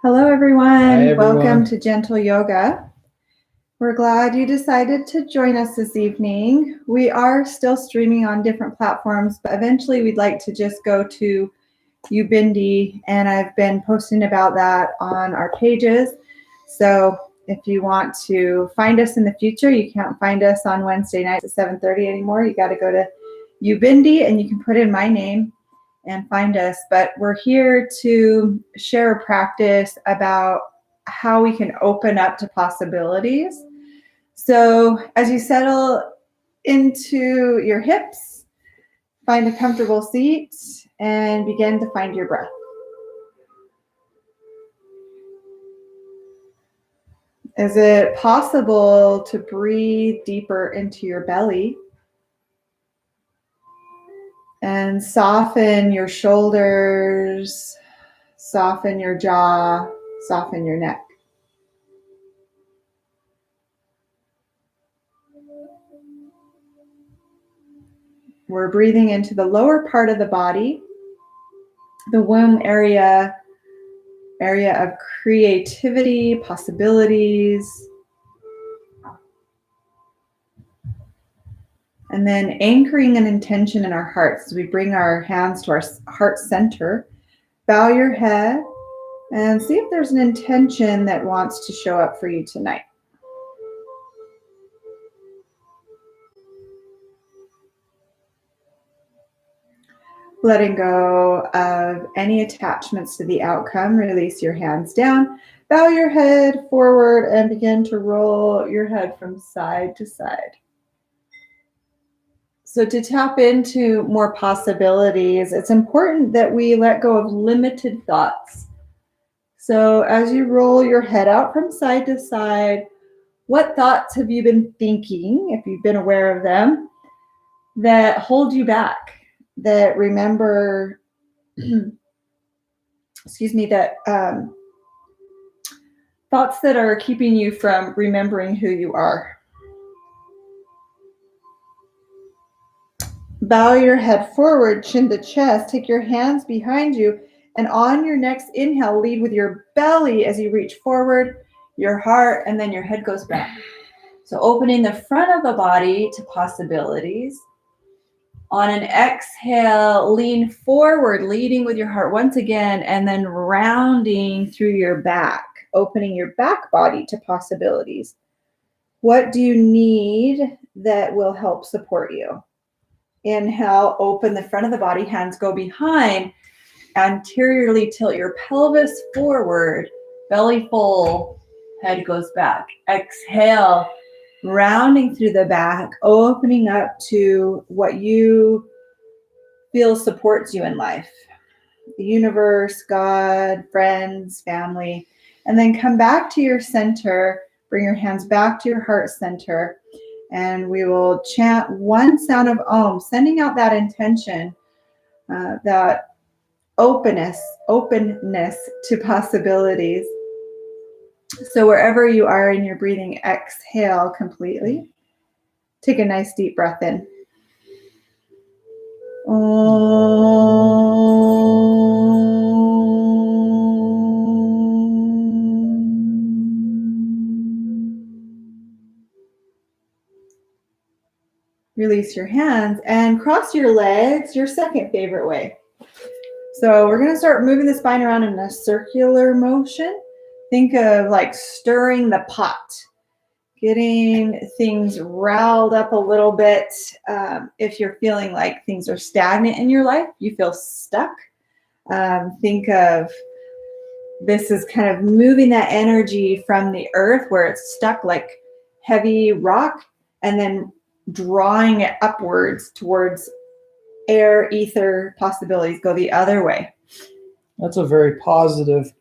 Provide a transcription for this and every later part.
Hello, everyone. Hi, everyone. Welcome to Gentle Yoga. We're glad you decided to join us this evening. We are still streaming on different platforms, but eventually we'd like to just go to Ubindi, and I've been posting about that on our pages. So if you want to find us in the future, you can't find us on Wednesday nights at 7:30 anymore. You got to go to Ubindi, and you can put in my name and find us. But we're here to share a practice about how we can open up to possibilities. So as you settle into your hips, find a comfortable seat and begin to find your breath. Is it possible to breathe deeper into your belly and soften your shoulders, soften your jaw, soften your neck? We're breathing into the lower part of the body, the womb area of creativity, possibilities. And then anchoring an intention in our hearts as we bring our hands to our heart center. Bow your head and see if there's an intention that wants to show up for you tonight. Letting go of any attachments to the outcome, release your hands down, bow your head forward, and begin to roll your head from side to side. So to tap into more possibilities, it's important that we let go of limited thoughts. So as you roll your head out from side to side, what thoughts have you been thinking, if you've been aware of them, that hold you back, that remember, thoughts that are keeping you from remembering who you are? Bow your head forward, chin to chest, take your hands behind you, and on your next inhale, lead with your belly as you reach forward, your heart, and then your head goes back. So opening the front of the body to possibilities. On an exhale, lean forward, leading with your heart once again, and then rounding through your back, opening your back body to possibilities. What do you need that will help support you? Inhale, open the front of the body, hands go behind, anteriorly tilt your pelvis forward, belly full, head goes back. Exhale, rounding through the back, opening up to what you feel supports you in life. The universe, God, friends, family. And then come back to your center, bring your hands back to your heart center, and we will chant one sound of Om, sending out that intention, that openness to possibilities. So wherever you are in your breathing, exhale completely. Take a nice deep breath in. Release your hands and cross your legs, your second favorite way. So we're going to start moving the spine around in a circular motion. Think of like stirring the pot, getting things riled up a little bit. If you're feeling like things are stagnant in your life, you feel stuck. Think of this as kind of moving that energy from the earth where it's stuck like heavy rock, and then drawing it upwards towards air, ether, possibilities. Go the other way. That's a very positive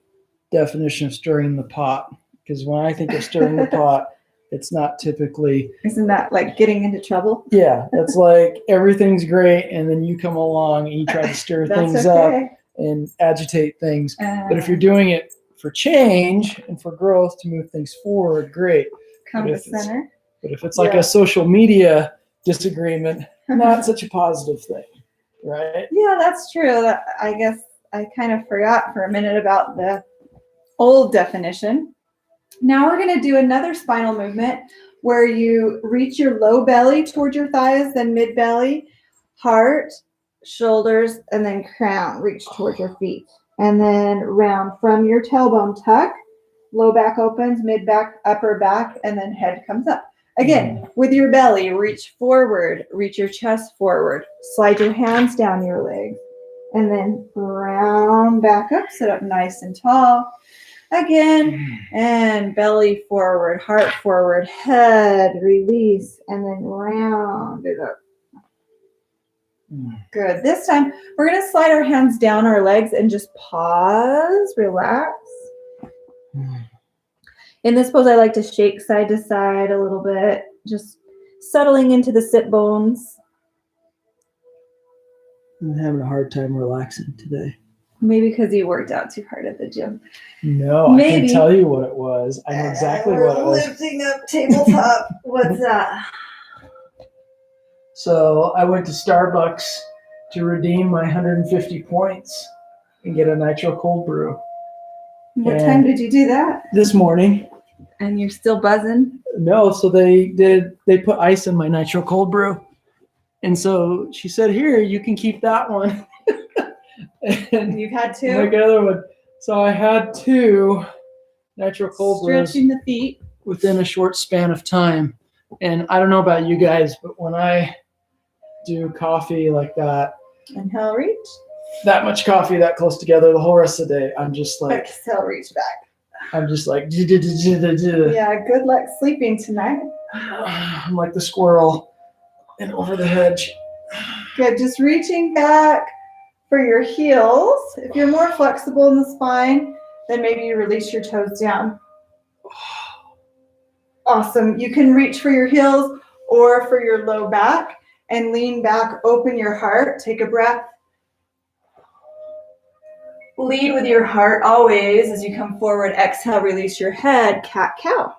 definition of stirring the pot, because when I think of stirring the pot, it's not typically... Isn't that like getting into trouble? Yeah, that's like everything's great, and then you come along and you try to stir things up and agitate things. But if you're doing it for change and for growth to move things forward, great. Come to center. But if it's like a social media disagreement, not such a positive thing, right? Yeah, that's true. I guess I kind of forgot for a minute about the old definition. Now we're going to do another spinal movement where you reach your low belly towards your thighs, then mid belly, heart, shoulders, and then crown. Reach towards your feet. And then round from your tailbone tuck, low back opens, mid back, upper back, and then head comes up. Again, with your belly, reach forward, reach your chest forward, slide your hands down your legs, and then round back up, sit up nice and tall. Again, and belly forward, heart forward, head, release, and then round it up. Good. This time, we're going to slide our hands down our legs and just pause, relax. In this pose, I like to shake side to side a little bit, just settling into the sit bones. I'm having a hard time relaxing today. Maybe because you worked out too hard at the gym. No, Maybe. I can tell you what it was. I know exactly what it was. Lifting up tabletop. What's that? So I went to Starbucks to redeem my 150 points and get a nitro cold brew. What time did you do that? This morning. And you're still buzzing? No, so they put ice in my nitro cold brew. And so she said, here, you can keep that one. And you've had two? like another one. So I had two nitro cold brews. Stretching the feet. Within a short span of time. And I don't know about you guys, but when I do coffee like that. Inhale, reach. That much coffee that close together the whole rest of the day, I'm just like. Exhale, reach back. I'm just like. Yeah, good luck sleeping tonight. I'm like the squirrel and over the hedge. Good, just reaching back for your heels. If you're more flexible in the spine, then maybe you release your toes down. Awesome. You can reach for your heels or for your low back and lean back, open your heart, take a breath. Lead with your heart always as you come forward. Exhale, release your head, cat-cow.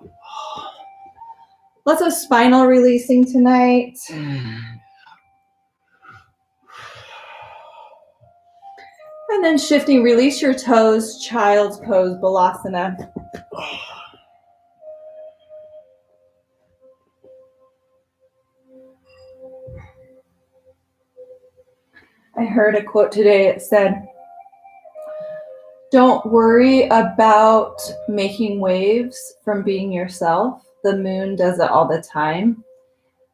Lots of spinal releasing tonight. And then shifting, release your toes, child's pose, Balasana. I heard a quote today. It said, don't worry about making waves from being yourself. The moon does it all the time.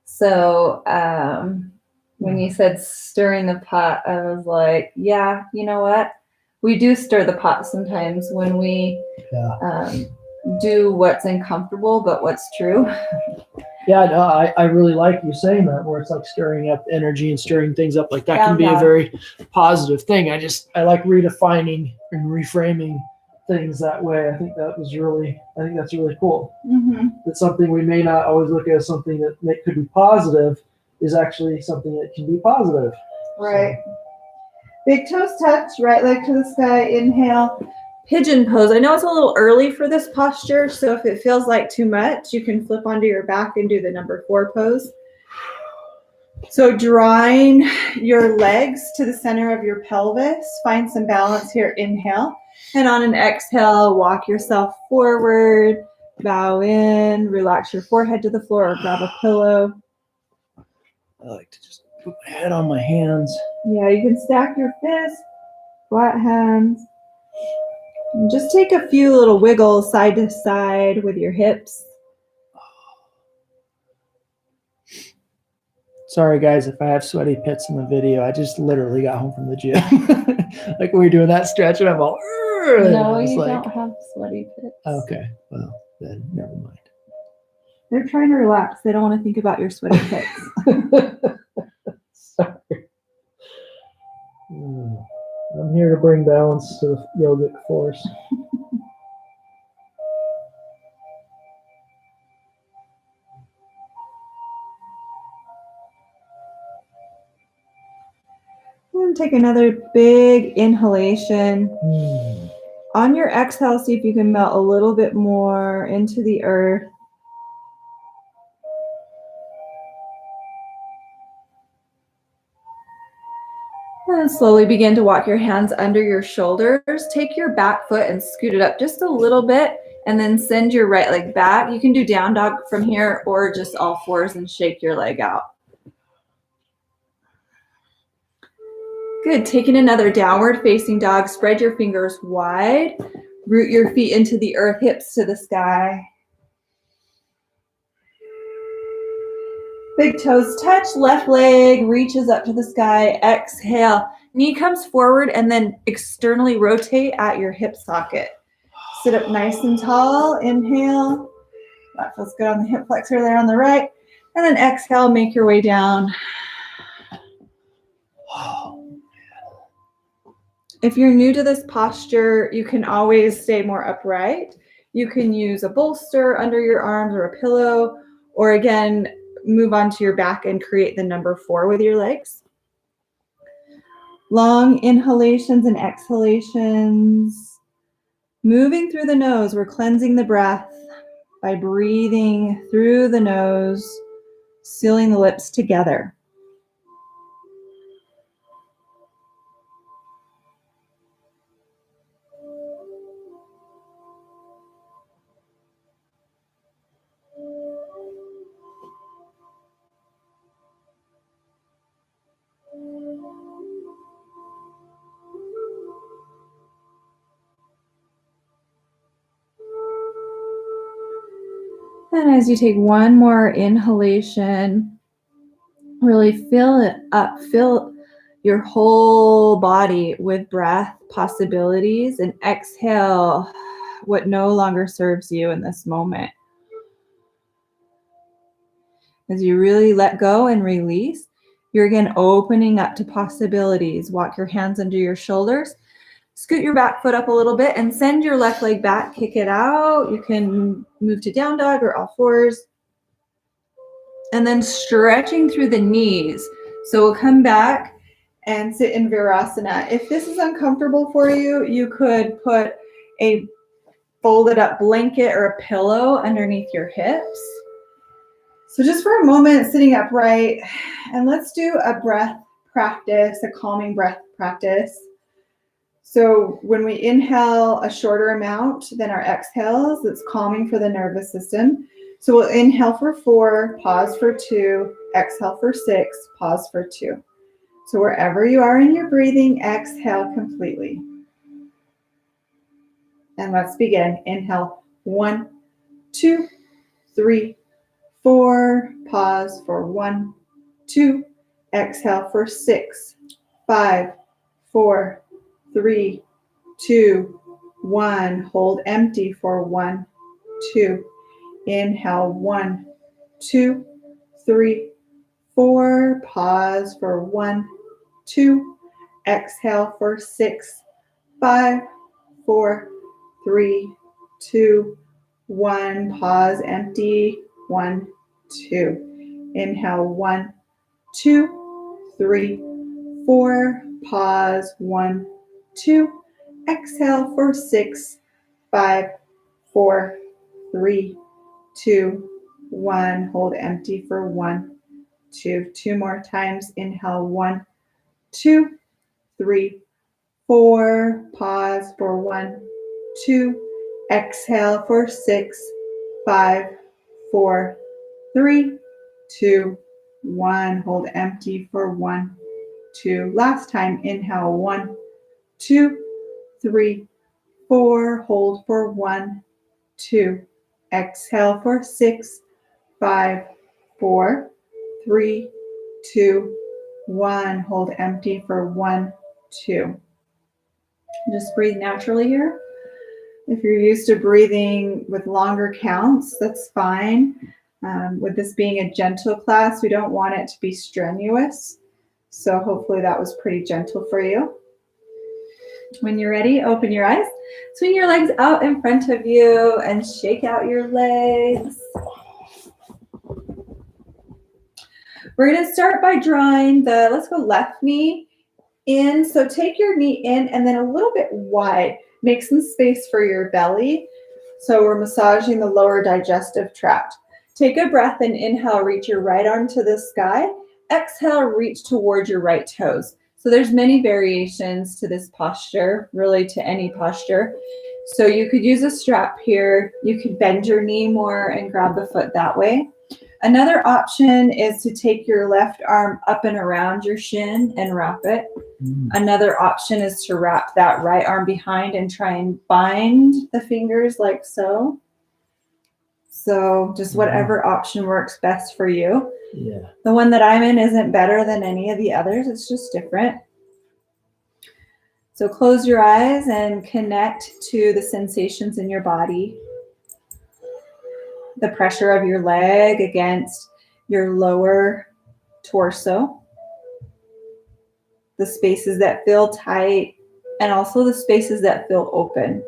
So when you said stirring the pot, I was like, yeah, you know what? We do stir the pot sometimes when we do what's uncomfortable, but what's true. Yeah, no, I really like you saying that, where it's like stirring up energy and stirring things up. Like that can be a very positive thing. I like redefining and reframing things that way. I think that's really cool. Mm-hmm. That something we may not always look at as something that could be positive is actually something that can be positive. Right. So. Big toes touch, right leg to the sky, inhale. Pigeon pose. I know it's a little early for this posture, so if it feels like too much, you can flip onto your back and do the number 4 pose. So drawing your legs to the center of your pelvis, find some balance here, inhale. And on an exhale, walk yourself forward, bow in, relax your forehead to the floor or grab a pillow. I like to just put my head on my hands. Yeah, you can stack your fists, flat hands. And just take a few little wiggles side to side with your hips. Sorry, guys, if I have sweaty pits in the video. I just literally got home from the gym. Like we were doing that stretch, and I'm all. No, you don't have sweaty pits. Okay, well, then never mind. They're trying to relax. They don't want to think about your sweaty pits. Sorry. I'm here to bring balance to the yogic force. And take another big inhalation. On your exhale, see if you can melt a little bit more into the earth. And slowly begin to walk your hands under your shoulders. Take your back foot and scoot it up just a little bit, and then send your right leg back. You can do down dog from here or just all fours and shake your leg out. Good. Taking another downward facing dog. Spread your fingers wide. Root your feet into the earth, hips to the sky. Big toes touch, left leg reaches up to the sky. Exhale. Knee comes forward and then externally rotate at your hip socket. Sit up nice and tall. Inhale. That feels good on the hip flexor there on the right. And then exhale, make your way down. If you're new to this posture, you can always stay more upright. You can use a bolster under your arms or a pillow, or again, move onto your back and create the number 4 with your legs. Long inhalations and exhalations. Moving through the nose, we're cleansing the breath by breathing through the nose, sealing the lips together. And as you take one more inhalation, really fill it up, fill your whole body with breath possibilities, and exhale what no longer serves you in this moment. As you really let go and release, you're again opening up to possibilities. Walk your hands under your shoulders. Scoot your back foot up a little bit and send your left leg back. Kick it out. You can move to down dog or all fours. And then stretching through the knees. So we'll come back and sit in Virasana. If this is uncomfortable for you, you could put a folded up blanket or a pillow underneath your hips. So just for a moment, sitting upright, and let's do a breath practice, a calming breath practice. So when we inhale a shorter amount than our exhales, it's calming for the nervous system. So we'll inhale for 4, pause for 2, exhale for 6, pause for 2. So wherever you are in your breathing, exhale completely. And let's begin. Inhale, 1, 2, 3, 4, pause for 1, 2, exhale for 6, 5, 4, 3, 2, 1. Hold empty for 1, 2. Inhale, 1, 2, 3, 4. Pause for 1, 2. Exhale for 6, 5, 4, 3, 2, 1. Pause, empty. 1, 2. Inhale, 1, 2, 3, 4. Pause, 1, 2. Exhale for 6, 5, 4, 3, 2, 1. Hold empty for 1, 2. 2 more times. Inhale, 1, 2, 3, 4. Pause for 1, 2. Exhale for 6, 5, 4, 3, 2, 1. Hold empty for 1, 2. Last time. Inhale, 1, 2, 3, 4. Hold for 1, 2. Exhale for 6, 5, 4, 3, 2, 1. Hold empty for 1, 2. Just breathe naturally here. If you're used to breathing with longer counts, that's fine. With this being a gentle class, we don't want it to be strenuous. So hopefully that was pretty gentle for you. When you're ready, open your eyes. Swing your legs out in front of you and shake out your legs. We're going to start by drawing let's go left knee in. So take your knee in and then a little bit wide. Make some space for your belly. So we're massaging the lower digestive tract. Take a breath and inhale, reach your right arm to the sky. Exhale, reach towards your right toes. So So there's many variations to this posture, really to any posture. So you could use a strap here. You could bend your knee more and grab the foot that way. Another option is to take your left arm up and around your shin and wrap it. Another option is to wrap that right arm behind and try and bind the fingers like so. So just whatever option works best for you. Yeah. The one that I'm in isn't better than any of the others. It's just different. So close your eyes and connect to the sensations in your body. The pressure of your leg against your lower torso. The spaces that feel tight and also the spaces that feel open.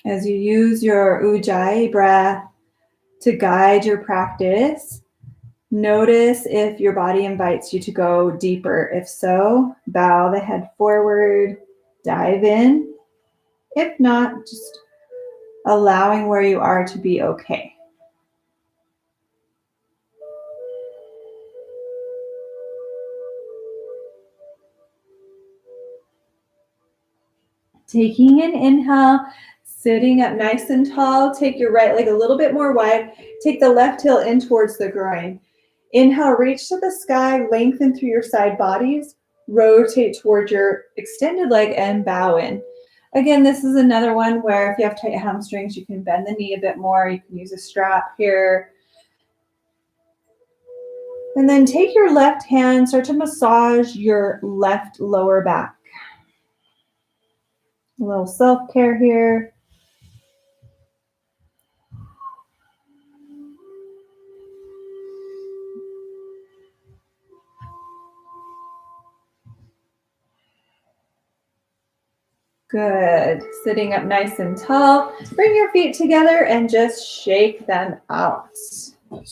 As you use your Ujjayi breath to guide your practice, notice if your body invites you to go deeper. If so, bow the head forward, dive in. If not, just allowing where you are to be okay. Taking an inhale, sitting up nice and tall. Take your right leg a little bit more wide. Take the left heel in towards the groin. Inhale, reach to the sky, lengthen through your side bodies. Rotate toward your extended leg and bow in. Again, this is another one where if you have tight hamstrings, you can bend the knee a bit more. You can use a strap here. And then take your left hand, start to massage your left lower back. A little self-care here. Good. Sitting up nice and tall. Bring your feet together and just shake them out. Okay,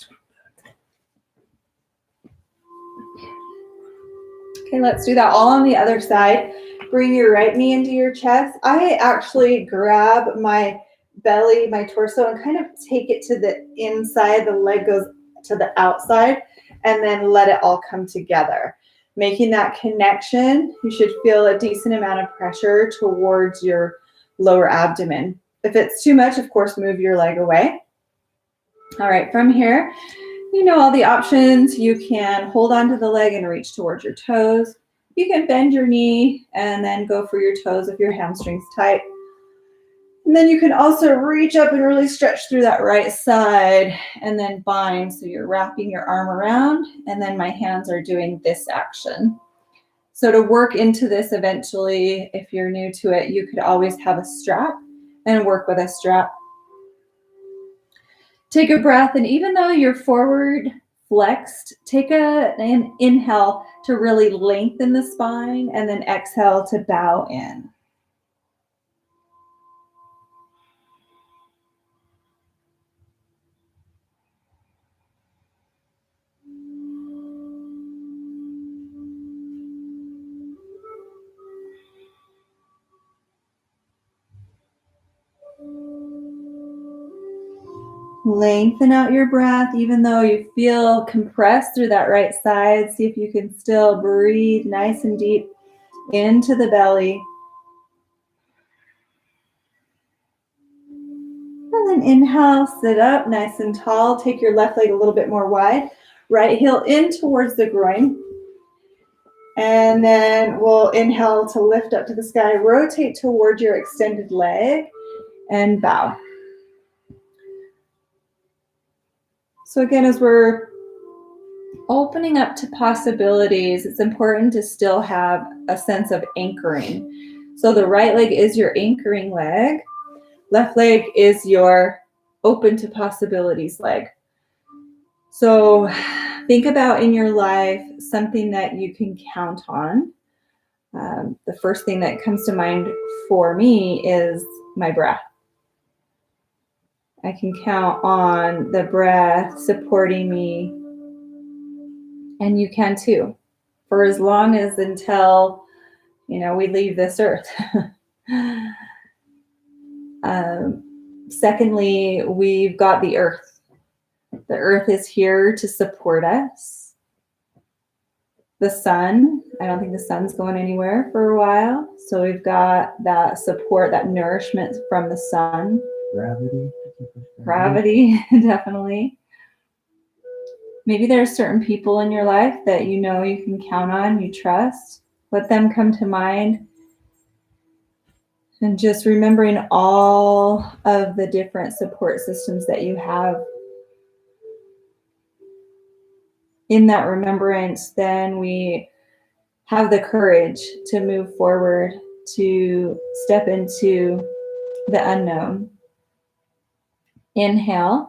let's do that all on the other side. Bring your right knee into your chest. I actually grab my belly, my torso, and kind of take it to the inside. The leg goes to the outside, and then let it all come together. Making that connection, you should feel a decent amount of pressure towards your lower abdomen. If it's too much, of course, move your leg away. All right, from here, you know all the options. You can hold onto the leg and reach towards your toes. You can bend your knee and then go for your toes if your hamstring's tight. And then you can also reach up and really stretch through that right side and then bind. So you're wrapping your arm around, and then my hands are doing this action. So to work into this eventually, if you're new to it, you could always have a strap and work with a strap. Take a breath, and even though you're forward flexed, take an inhale to really lengthen the spine, and then exhale to bow in. Lengthen out your breath, even though you feel compressed through that right side. See if you can still breathe nice and deep into the belly. And then inhale, sit up nice and tall. Take your left leg a little bit more wide. Right heel in towards the groin. And then we'll inhale to lift up to the sky. Rotate toward your extended leg and bow. So again, as we're opening up to possibilities, it's important to still have a sense of anchoring. So the right leg is your anchoring leg. Left leg is your open to possibilities leg. So think about in your life something that you can count on. The first thing that comes to mind for me is my breath. I can count on the breath supporting me, and you can too, for as long as until, we leave this earth. Secondly, we've got the earth. The earth is here to support us. The sun, I don't think the sun's going anywhere for a while. So we've got that support, that nourishment from the sun. Gravity, definitely. Maybe there are certain people in your life that you know you can count on, you trust. Let them come to mind. And just remembering all of the different support systems that you have. In that remembrance, then we have the courage to move forward, to step into the unknown. Inhale,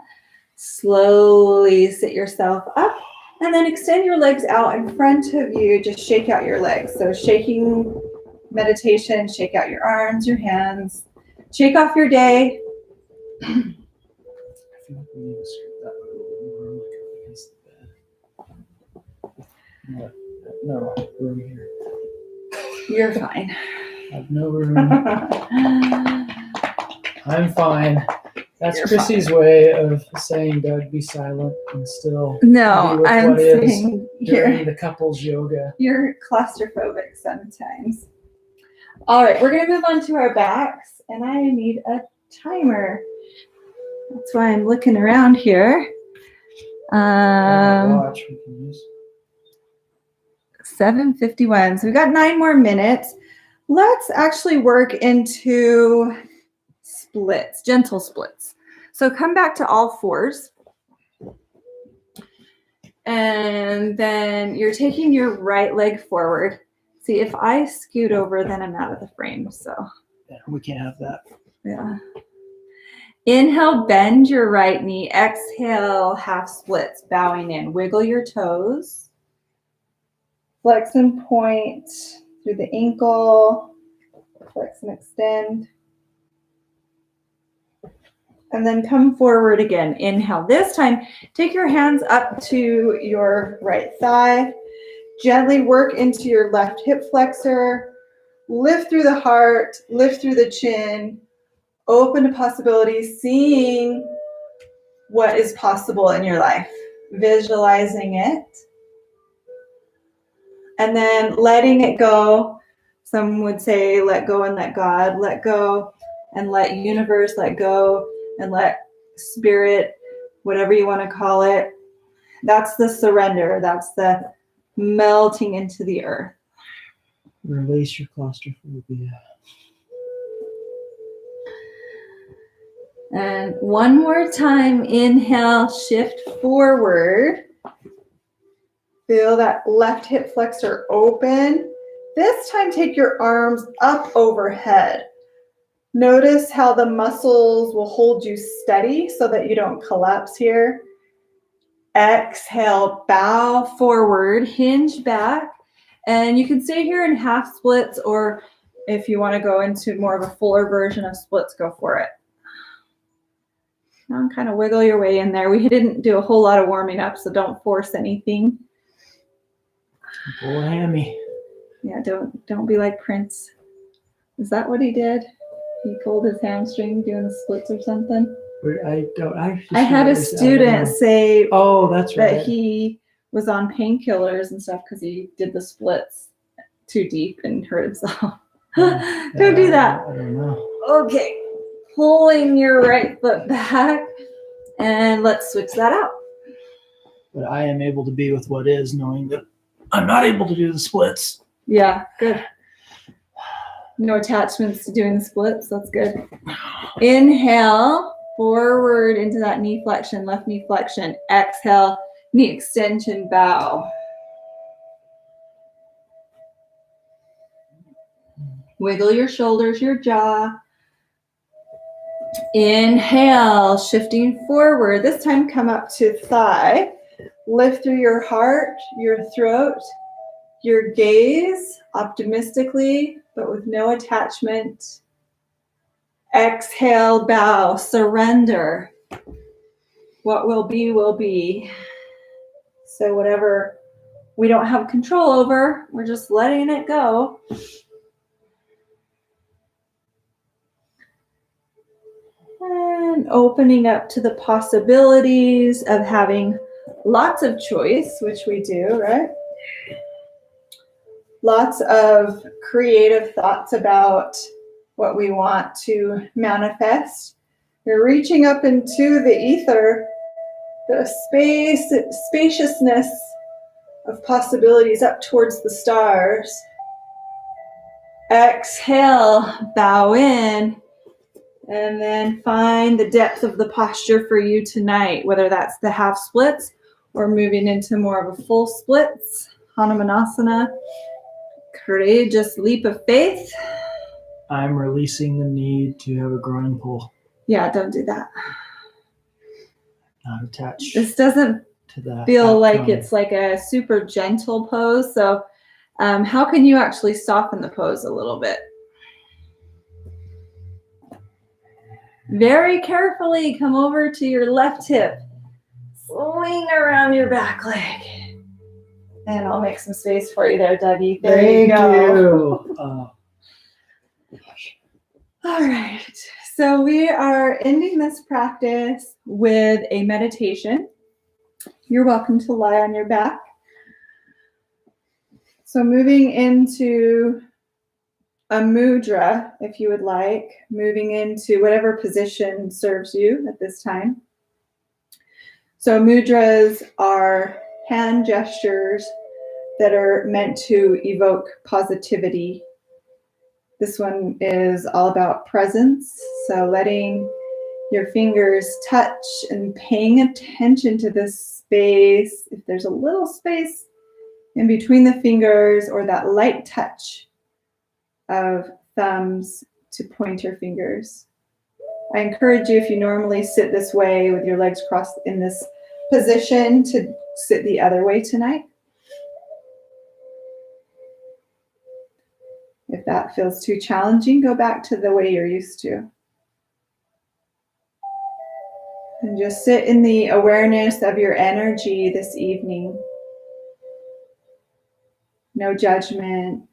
slowly sit yourself up, and then extend your legs out in front of you. Just shake out your legs. So shaking meditation, shake out your arms, your hands, shake off your day. I feel like we need to scoot that way a little more, like up against the bed. No room here. You're fine. I have no room. I'm fine. That's You're Chrissy's way of saying, Doug, be silent and still No, be with I'm what is saying during the couples yoga. you're claustrophobic sometimes. All right, we're going to move on to our backs, and I need a timer. That's why I'm looking around here. Watch we can use. 7:51. So we got 9 more minutes. Let's actually work into splits, gentle splits. So come back to all fours. And then you're taking your right leg forward. See, if I scoot over, then I'm out of the frame. So Yeah, we can't have that. yeah. Inhale, bend your right knee. Exhale, half splits, bowing in. Wiggle your toes. Flex and point through the ankle. Flex and extend. And then come forward again. Inhale. This time, take your hands up to your right thigh. Gently work into your left hip flexor. Lift through the heart. Lift through the chin. Open to possibilities. Seeing what is possible in your life. Visualizing it. And then letting it go. Some would say let go and let God. Let go and let universe. Let go and let spirit, whatever you want to call it. That's the surrender. That's the melting into the earth. Release your claustrophobia. And one more time, inhale, shift forward. Feel that left hip flexor open. This time, take your arms up overhead. Notice how the muscles will hold you steady so that you don't collapse here. Exhale, bow forward, hinge back. And you can stay here in half splits, or if you want to go into more of a fuller version of splits, go for it. Now kind of wiggle your way in there. We didn't do a whole lot of warming up, so don't force anything. Pull a hammy. Yeah, don't be like Prince. Is that what he did? He pulled his hamstring doing the splits or something? I had a student say that's right. that he was on painkillers and stuff because he did the splits too deep and hurt himself. Don't do that. I don't know. Okay, pulling your right foot back, and let's switch that out. But I am able to be with what is, knowing that I'm not able to do the splits. Yeah, good. No attachments to doing the splits. That's good. Inhale, forward into that knee flexion, left knee flexion. Exhale, knee extension, bow. Wiggle your shoulders, your jaw. Inhale, shifting forward. This time come up to thigh. Lift through your heart, your throat, your gaze optimistically, but with no attachment. Exhale, bow, surrender. What will be, will be. So whatever we don't have control over, we're just letting it go. And opening up to the possibilities of having lots of choice, which we do, right? lots of creative thoughts about what we want to manifest. You're reaching up into the ether, the spaciousness of possibilities up towards the stars. Exhale, bow in, and then find the depth of the posture for you tonight, whether that's the half splits or moving into more of a full splits. Hanumanasana, courageous leap of faith. I'm releasing the need to have a groin pull. Yeah, don't do that. Not attached. This doesn't to that feel outcome. like it's like a super gentle pose. So how can you actually soften the pose a little bit? Very carefully come over to your left hip. Swing around your back leg. And I'll make some space for you there, Dougie. There Thank you go. you. All right. So we are ending this practice with a meditation. You're welcome to lie on your back. So moving into a mudra, if you would like, moving into whatever position serves you at this time. So mudras are hand gestures that are meant to evoke positivity. This one is all about presence. So letting your fingers touch and paying attention to this space. If there's a little space in between the fingers or that light touch of thumbs to pointer fingers. I encourage you, if you normally sit this way with your legs crossed in this position, to sit the other way tonight. If that feels too challenging, go back to the way you're used to. And just sit in the awareness of your energy this evening. No judgment.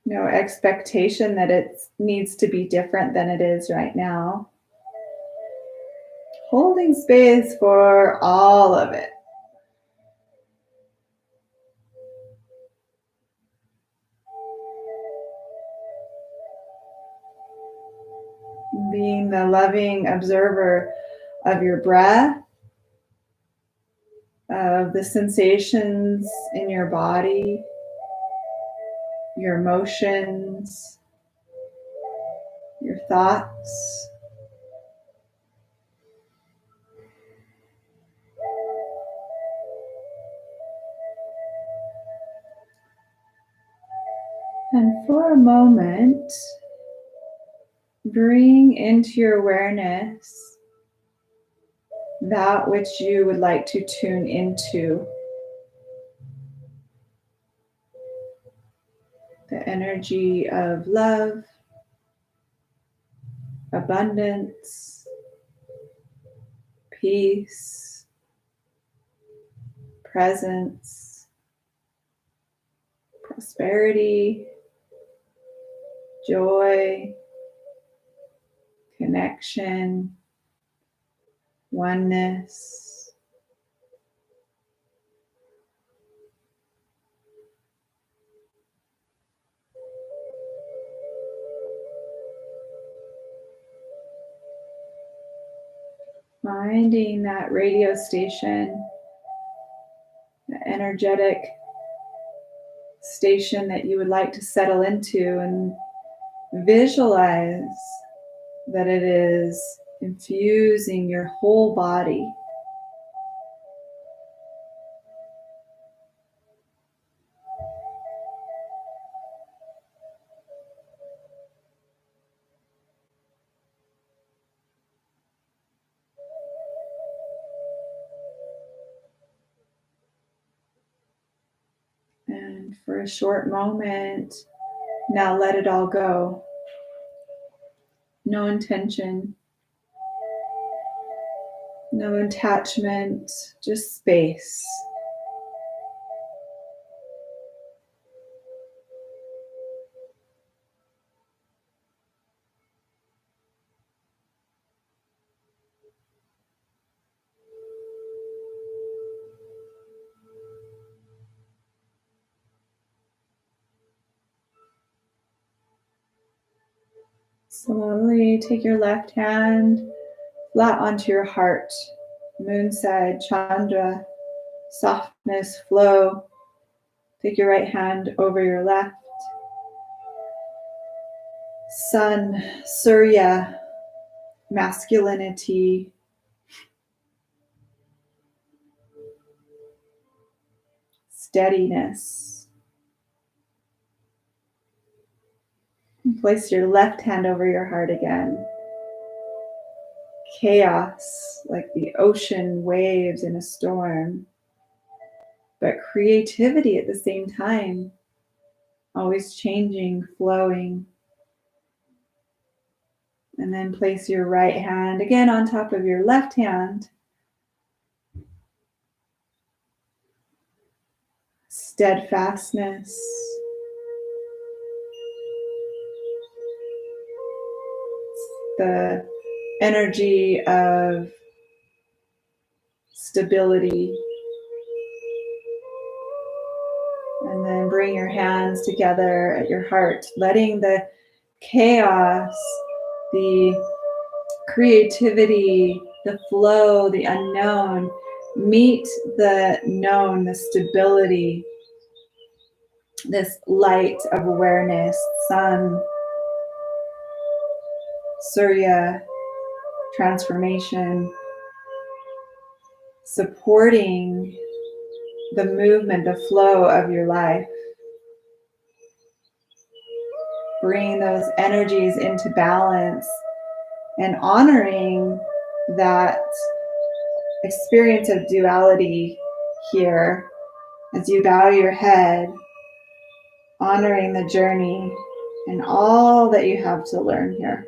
No expectation that it needs to be different than it is right now. Holding space for all of it. Being the loving observer of your breath, of the sensations in your body, your emotions, your thoughts. And for a moment, bring into your awareness that which you would like to tune into. The energy of love, abundance, peace, presence, prosperity, joy, connection, oneness. Finding that radio station, the energetic station that you would like to settle into, and visualize that it is infusing your whole body. And for a short moment, now let it all go. No intention, no attachment, just space. Slowly take your left hand flat onto your heart. Moon side, Chandra, softness, flow. Take your right hand over your left. Sun, Surya, masculinity. Steadiness. Place your left hand over your heart again. Chaos, like the ocean waves in a storm, but creativity at the same time, always changing, flowing. And then place your right hand again on top of your left hand. Steadfastness. The energy of stability. And then bring your hands together at your heart, letting the chaos, the creativity, the flow, the unknown meet the known, the stability, this light of awareness, sun, Surya, transformation, supporting the movement, the flow of your life. Bringing those energies into balance and honoring that experience of duality here as you bow your head, honoring the journey and all that you have to learn here.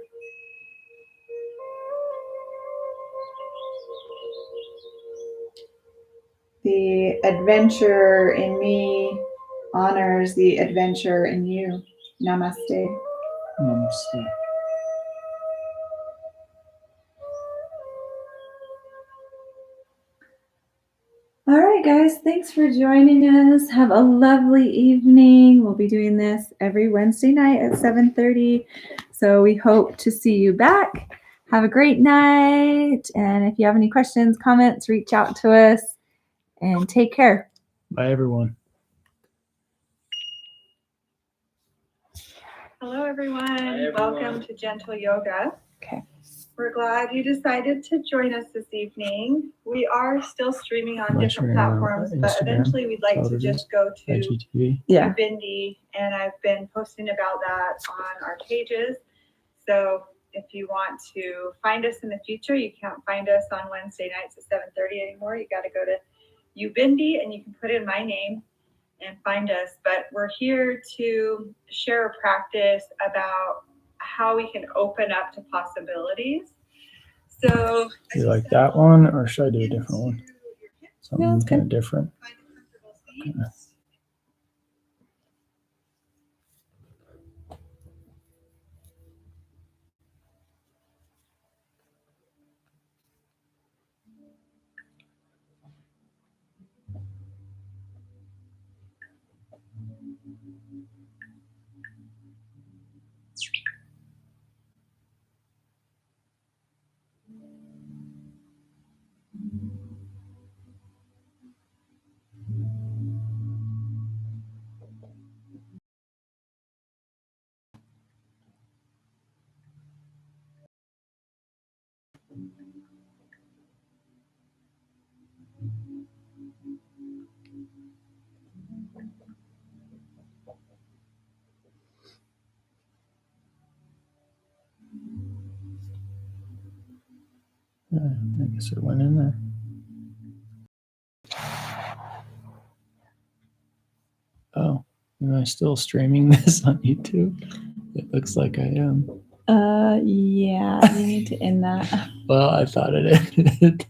The adventure in me honors the adventure in you. Namaste. Namaste. All right, guys, thanks for joining us. Have a lovely evening. We'll be doing this every Wednesday night at 7:30. So we hope to see you back. Have a great night. And if you have any questions, comments, reach out to us and take care. Bye, everyone. Hello, everyone. Hi, everyone. Welcome to Gentle Yoga. Okay. We're glad you decided to join us this evening. We are still streaming on different platforms, but Instagram, eventually we'd like to Saturdays, just go to IGTV. Yeah. Bindi, and I've been posting about that on our pages. So if you want to find us in the future, you can't find us on Wednesday nights at 7:30 anymore. You got to go to Ubindi, and you can put in my name and find us. But we're here to share a practice about how we can open up to possibilities. So You like that one, or should I do a different one? Something No, it's kind of different. Find a comfortable seat. Okay. I guess it went in there. Oh, am I still streaming this on YouTube? It looks like I am. Yeah, you need to end that. Well, I thought it ended.